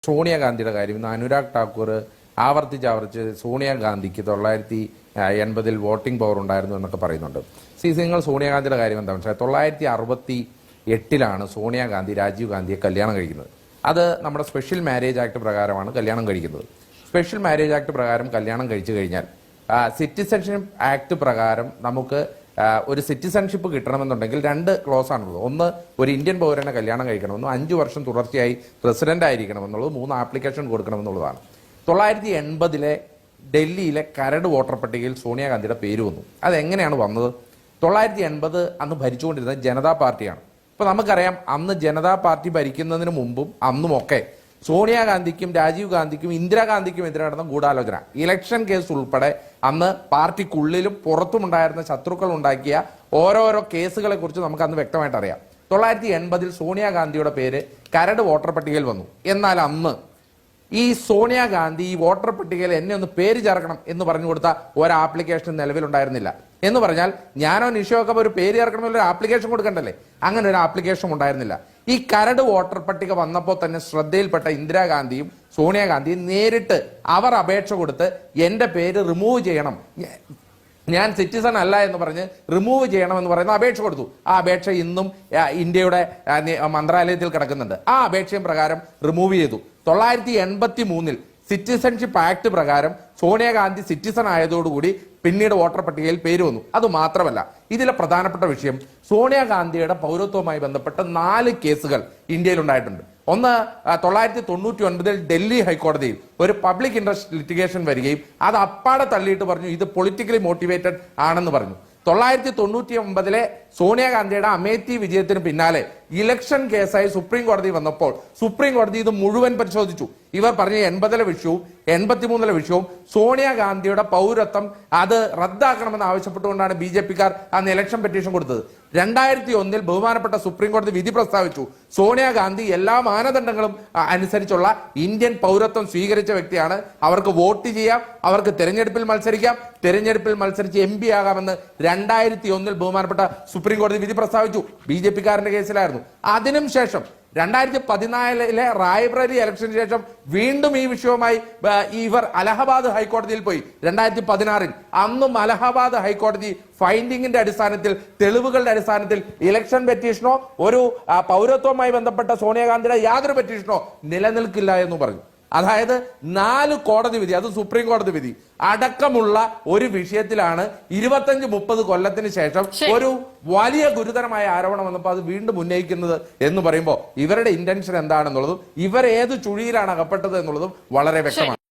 സോണിയാഗാന്ധിയുടെ കാര്യം ഇന്ന് അനുരാഗ് ഠാക്കൂർ ആവർത്തിച്ച് സോണിയാഗാന്ധിക്ക് 1980 വോട്ടിംഗ് പവർ ഉണ്ടായിരുന്നു എന്നൊക്കെ പറയുന്നുണ്ട്. നിങ്ങൾ സോണിയാഗാന്ധിയുടെ കാര്യം എന്താ മനസ്സിലായി? 1968 സോണിയാഗാന്ധി രാജീവ് ഗാന്ധിയെ കല്യാണം കഴിക്കുന്നത്. അത് നമ്മുടെ സ്പെഷ്യൽ മാരേജ് ആക്ട് പ്രകാരമാണ് കല്യാണം കഴിക്കുന്നത്. സ്പെഷ്യൽ മാരേജ് ആക്ട് പ്രകാരം കല്യാണം കഴിച്ചു കഴിഞ്ഞാൽ സിറ്റിസൺഷിപ്പ് ആക്ട് പ്രകാരം നമുക്ക് ഒരു സിറ്റിസൺഷിപ്പ് കിട്ടണമെന്നുണ്ടെങ്കിൽ 2 ക്ലോസ് ആണുള്ളത്. ഒന്ന്, ഒരു ഇന്ത്യൻ പൗരനെ കല്യാണം കഴിക്കണമെന്നും 5 വർഷം തുടർച്ചയായി പ്രസിഡന്റ് ആയിരിക്കണമെന്നുള്ളത്, 3 ആപ്ലിക്കേഷൻ കൊടുക്കണമെന്നുള്ളതാണ്. 1980 ഡൽഹിയിലെ കരട് വോട്ടർ പട്ടികയിൽ സോണിയാഗാന്ധിയുടെ പേര് വന്നു. അതെങ്ങനെയാണ് വന്നത്? 1980 അന്ന് ഭരിച്ചുകൊണ്ടിരുന്നത് ജനതാ പാർട്ടിയാണ്. ഇപ്പൊ നമുക്കറിയാം, അന്ന് ജനതാ പാർട്ടി ഭരിക്കുന്നതിന് മുമ്പും അന്നുമൊക്കെ സോണിയാഗാന്ധിക്കും രാജീവ് ഗാന്ധിക്കും ഇന്ദിരാഗാന്ധിക്കും എതിരെ നടന്ന ഗൂഢാലോചന, ഇലക്ഷൻ കേസ് ഉൾപ്പെടെ അന്ന് പാർട്ടിക്കുള്ളിലും പുറത്തുമുണ്ടായിരുന്ന ശത്രുക്കൾ ഉണ്ടാക്കിയ ഓരോരോ കേസുകളെ കുറിച്ച് നമുക്ക് അന്ന് വ്യക്തമായിട്ട് അറിയാം. 1980 സോണിയാഗാന്ധിയുടെ പേര് കരട് വോട്ടർ പട്ടികയിൽ വന്നു. എന്നാൽ അന്ന് ഈ സോണിയാഗാന്ധി ഈ വോട്ടർ പട്ടികയിൽ എന്നെ ഒന്ന് പേര് ചേർക്കണം എന്ന് പറഞ്ഞു കൊടുത്ത ഒരു ആപ്ലിക്കേഷൻ നിലവിലുണ്ടായിരുന്നില്ല. എന്ന് പറഞ്ഞാൽ ഞാനോ നിഷയൊക്കെ ഒരു പേര് ചേർക്കണമെങ്കിൽ ഒരു ആപ്ലിക്കേഷൻ കൊടുക്കണ്ടല്ലേ? അങ്ങനെ ഒരു ആപ്ലിക്കേഷൻ ഉണ്ടായിരുന്നില്ല. ഈ കരട് വോട്ടർ പട്ടിക വന്നപ്പോൾ തന്നെ ശ്രദ്ധയിൽപ്പെട്ട ഇന്ദിരാഗാന്ധിയും സോണിയാഗാന്ധിയും നേരിട്ട് അവർ അപേക്ഷ കൊടുത്ത് എന്റെ പേര് റിമൂവ് ചെയ്യണം, ഞാൻ സിറ്റിസൺ അല്ല എന്ന് പറഞ്ഞ് റിമൂവ് ചെയ്യണമെന്ന് പറയുന്ന അപേക്ഷ കൊടുത്തു. ആ അപേക്ഷ ഇന്നും ഇന്ത്യയുടെ മന്ത്രാലയത്തിൽ കിടക്കുന്നുണ്ട്. ആ അപേക്ഷയും പ്രകാരം റിമൂവ് ചെയ്തു. 1983 സിറ്റിസൺഷിപ്പ് ആക്ട് പ്രകാരം സോണിയാഗാന്ധി സിറ്റിസൺ ആയതോടുകൂടി പിന്നീട് വോട്ടർ പട്ടികയിൽ പേര് വന്നു. അതുമാത്രമല്ല, ഇതിലെ പ്രധാനപ്പെട്ട വിഷയം സോണിയാഗാന്ധിയുടെ പൗരത്വവുമായി ബന്ധപ്പെട്ട 4 കേസുകൾ ഇന്ത്യയിൽ ഉണ്ടായിട്ടുണ്ട്. ഒന്ന്, 1999 ഡൽഹി ഹൈക്കോടതിയിൽ ഒരു പബ്ലിക് ഇൻട്രസ്റ്റ് ലിറ്റിഗേഷൻ വരികയും അത് അപ്പാടെ തള്ളിയിട്ട് പറഞ്ഞു ഇത് പൊളിറ്റിക്കലി മോട്ടിവേറ്റഡ് ആണെന്ന് പറഞ്ഞു. 1999 സോണിയാഗാന്ധിയുടെ അമേത്തി വിജയത്തിന് പിന്നാലെ ഇലക്ഷൻ കേസായി സുപ്രീം കോടതി വന്നപ്പോൾ സുപ്രീം കോടതി ഇത് മുഴുവൻ പരിശോധിച്ചു. ഇവർ പറഞ്ഞ 80 വിഷയവും 83 വിഷയവും സോണിയാഗാന്ധിയുടെ പൗരത്വം അത് റദ്ദാക്കണമെന്ന് ആവശ്യപ്പെട്ടുകൊണ്ടാണ് BJP-ക്കാർ അന്ന് ഇലക്ഷൻ പെറ്റീഷൻ കൊടുത്തത്. 2001 ബഹുമാനപ്പെട്ട സുപ്രീം കോടതി വിധി പ്രസ്താവിച്ചു, സോണിയാഗാന്ധി എല്ലാ മാനദണ്ഡങ്ങളും അനുസരിച്ചുള്ള ഇന്ത്യൻ പൗരത്വം സ്വീകരിച്ച വ്യക്തിയാണ്, അവർക്ക് വോട്ട് ചെയ്യാം, അവർക്ക് തെരഞ്ഞെടുപ്പിൽ മത്സരിക്കാം, തെരഞ്ഞെടുപ്പിൽ മത്സരിച്ച് MP ആകാമെന്ന് 2001 ബഹുമാനപ്പെട്ട സുപ്രീം കോടതി വിധി പ്രസ്താവിച്ചു. BJP-ക്കാരന്റെ കേസിലായിരുന്നു. അതിനും ശേഷം 2014 റായ്ബറേലി ഇലക്ഷന് ശേഷം വീണ്ടും ഈ വിഷയവുമായി ഇവർ അലഹബാദ് ഹൈക്കോടതിയിൽ പോയി. 2016 അന്നും അലഹബാദ് ഹൈക്കോടതി ഫൈൻഡിങ്ങിന്റെ അടിസ്ഥാനത്തിൽ, തെളിവുകളുടെ അടിസ്ഥാനത്തിൽ ഇലക്ഷൻ പെറ്റീഷനോ ഒരു പൗരത്വവുമായി ബന്ധപ്പെട്ട സോണിയാഗാന്ധിയുടെ യാതൊരു പെറ്റീഷനോ നിലനിൽക്കില്ല എന്ന് പറഞ്ഞു. അതായത് 4 കോടതി വിധി, അത് സുപ്രീം കോടതി വിധി അടക്കമുള്ള ഒരു വിഷയത്തിലാണ് 25-30 കൊല്ലത്തിന് ശേഷം ഒരു വലിയ ഗുരുതരമായ ആരോപണം വന്നപ്പോൾ അത് വീണ്ടും ഉന്നയിക്കുന്നത് എന്ന് പറയുമ്പോൾ ഇവരുടെ ഇന്റൻഷൻ എന്താണെന്നുള്ളതും ഇവർ ഏത് ചുഴിയിലാണ് അകപ്പെട്ടത് എന്നുള്ളതും വളരെ വ്യക്തമാണ്.